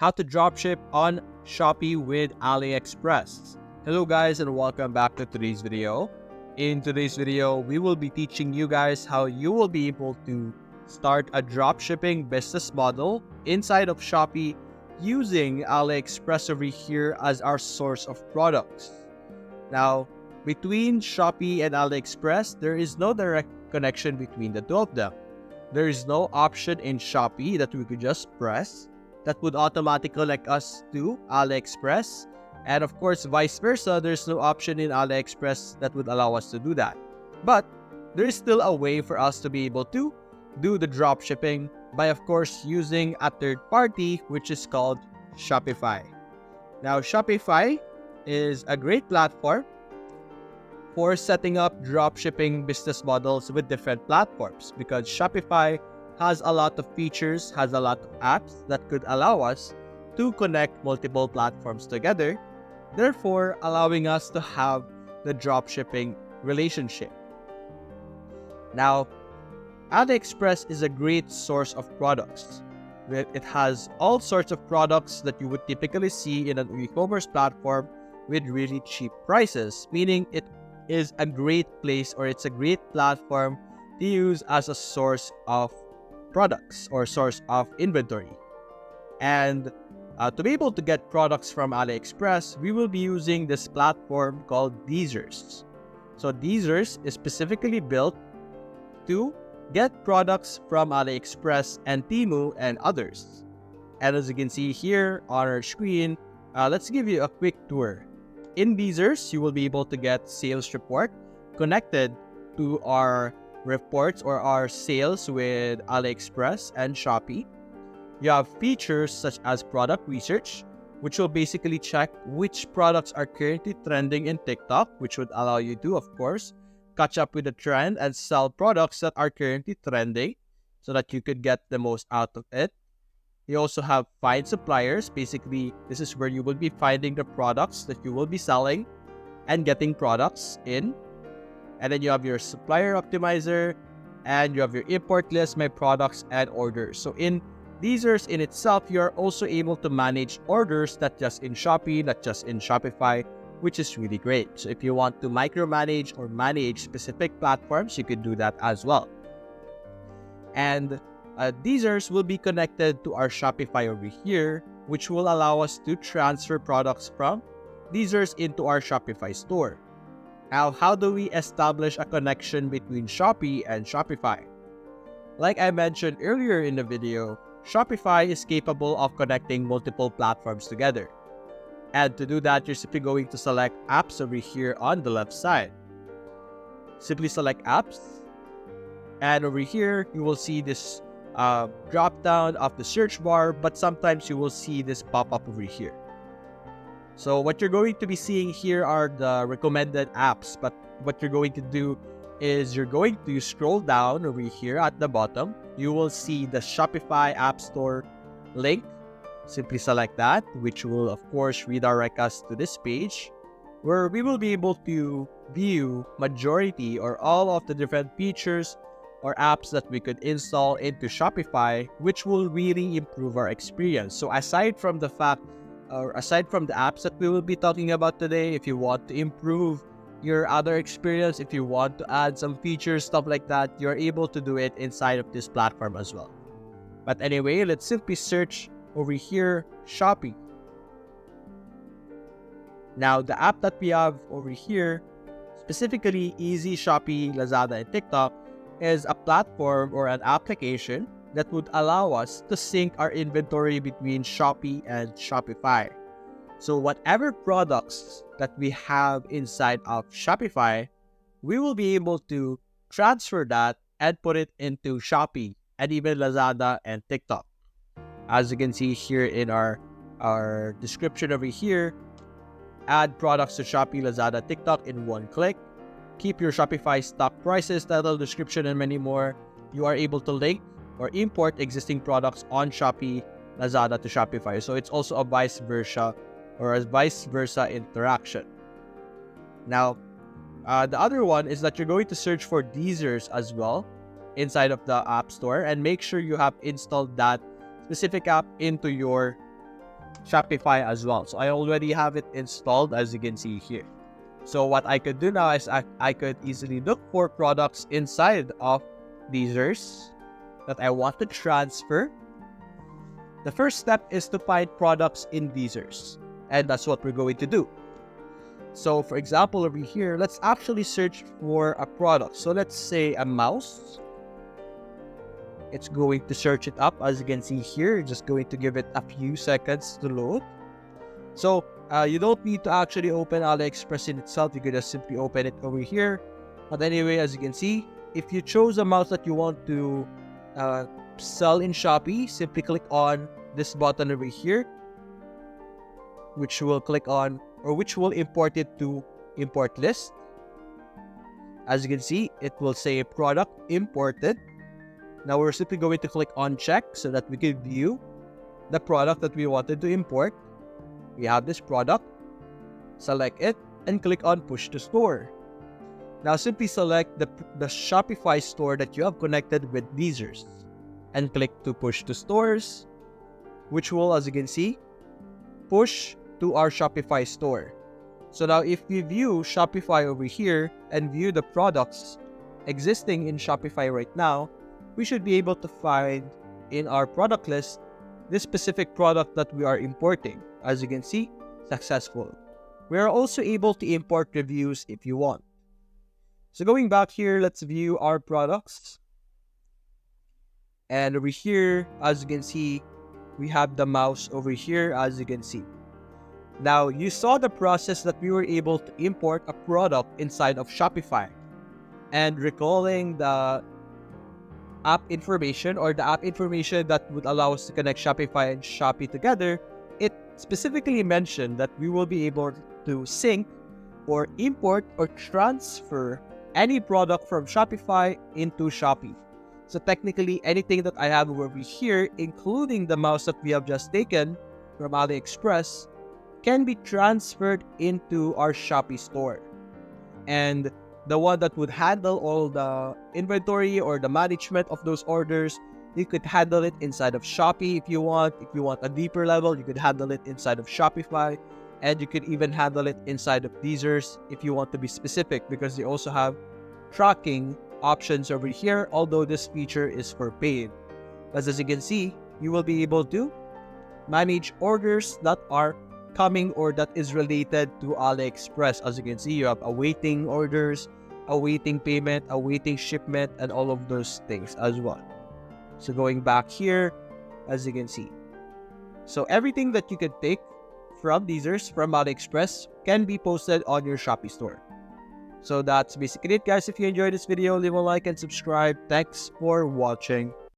how to dropship on Shopee with Aliexpress. Hello guys and welcome back to today's video. In today's video, we will be teaching you guys how you will be able to start a dropshipping business model inside of Shopee using Aliexpress over here as our source of products. Now, between Shopee and Aliexpress, there is no direct connection between the two of them. There is no option in Shopee that we could just press that would automatically connect us to Aliexpress. And of course, vice versa, there's no option in Aliexpress that would allow us to do that. But there is still a way for us to be able to do the drop shipping by, of course, using a third party, which is called Shopify. Now, Shopify is a great platform for setting up drop shipping business models with different platforms because Shopify has a lot of features, has a lot of apps that could allow us to connect multiple platforms together, therefore allowing us to have the dropshipping relationship. Now, Aliexpress is a great source of products. It has all sorts of products that you would typically see in an e-commerce platform with really cheap prices, meaning it is a great place or it's a great platform to use as a source of products or source of inventory. And to be able to get products from Aliexpress, we will be using this platform called Deezers. So Deezers is specifically built to get products from Aliexpress and Temu and others. And as you can see here on our screen, let's give you a quick tour. In Deezers, you will be able to get sales report connected to our reports or our sales with Aliexpress and Shopee. You have features such as product research, which will basically check which products are currently trending in TikTok, which would allow you to, of course, catch up with the trend and sell products that are currently trending so that you could get the most out of it. You also have find suppliers. Basically, this is where you will be finding the products that you will be selling and getting products in. And then you have your supplier optimizer and you have your import list, my products and orders. So in Deezers in itself, you're also able to manage orders not just in Shopee, not just in Shopify, which is really great. So if you want to micromanage or manage specific platforms, you could do that as well. And Deezers will be connected to our Shopify over here, which will allow us to transfer products from Deezers into our Shopify store. Now, how do we establish a connection between Shopee and Shopify? Like I mentioned earlier in the video, Shopify is capable of connecting multiple platforms together. And to do that, you're simply going to select apps over here on the left side. Simply select apps. And over here, you will see this drop down of the search bar, but sometimes you will see this pop up over here. So what you're going to be seeing here are the recommended apps, but what you're going to do is you're going to scroll down over here at the bottom. You will see the Shopify App Store link. Simply select that, which will of course redirect us to this page where we will be able to view majority or all of the different features or apps that we could install into Shopify, which will really improve our experience. So aside from the apps that we will be talking about today, if you want to improve your other experience, if you want to add some features, stuff like that, you're able to do it inside of this platform as well. But anyway, let's simply search over here, Shopee. Now, the app that we have over here, specifically Easy, Shopee, Lazada, and TikTok, is a platform or an application that would allow us to sync our inventory between Shopee and Shopify. So whatever products that we have inside of Shopify, we will be able to transfer that and put it into Shopee and even Lazada and TikTok. As you can see here in our description over here, add products to Shopee, Lazada, TikTok in one click. Keep your Shopify stock prices, title, description, and many more. You are able to link or import existing products on Shopee, Lazada to Shopify. So it's also a vice versa interaction. Now, the other one is that you're going to search for Deezers as well inside of the App Store and make sure you have installed that specific app into your Shopify as well. So I already have it installed, as you can see here. So what I could do now is I could easily look for products inside of Deezers that I want to transfer. The first step is to find products in Deezers, and that's what we're going to do. So for example, over here, let's actually search for a product. So let's say a mouse. It's going to search it up, as you can see here. Just going to give it a few seconds to load. So you don't need to actually open AliExpress in itself. You could just simply open it over here. But anyway, as you can see, if you chose a mouse that you want to sell in Shopee, simply click on this button over here, which will click on, or which will import it to import list. As you can see, it will say product imported. Now we're simply going to click on check so that we can view the product that we wanted to import. We have this product, select it, and click on push to store. Now simply select the Shopify store that you have connected with Deezers and click to push to stores, which will, as you can see, push to our Shopify store. So now if we view Shopify over here and view the products existing in Shopify right now, we should be able to find in our product list this specific product that we are importing. As you can see, successful. We are also able to import reviews if you want. So going back here, let's view our products. And over here, as you can see, we have the mouse over here, as you can see. Now, you saw the process that we were able to import a product inside of Shopify. And recalling the app information, or the app information that would allow us to connect Shopify and Shopee together, it specifically mentioned that we will be able to sync or import or transfer any product from Shopify into Shopee. So technically, anything that I have over here, including the mouse that we have just taken from AliExpress, can be transferred into our Shopee store. And the one that would handle all the inventory or the management of those orders, you could handle it inside of Shopee if you want. If you want a deeper level, you could handle it inside of Shopify. And you could even handle it inside of Deezers if you want to be specific, because they also have tracking options over here, although this feature is for paid. But as you can see, you will be able to manage orders that are coming or that is related to AliExpress. As you can see, you have awaiting orders, awaiting payment, awaiting shipment, and all of those things as well. So going back here, as you can see, so everything that you can take from Deezers, from AliExpress, can be posted on your Shopee store. So that's basically it, guys. If you enjoyed this video, leave a like and subscribe. Thanks for watching.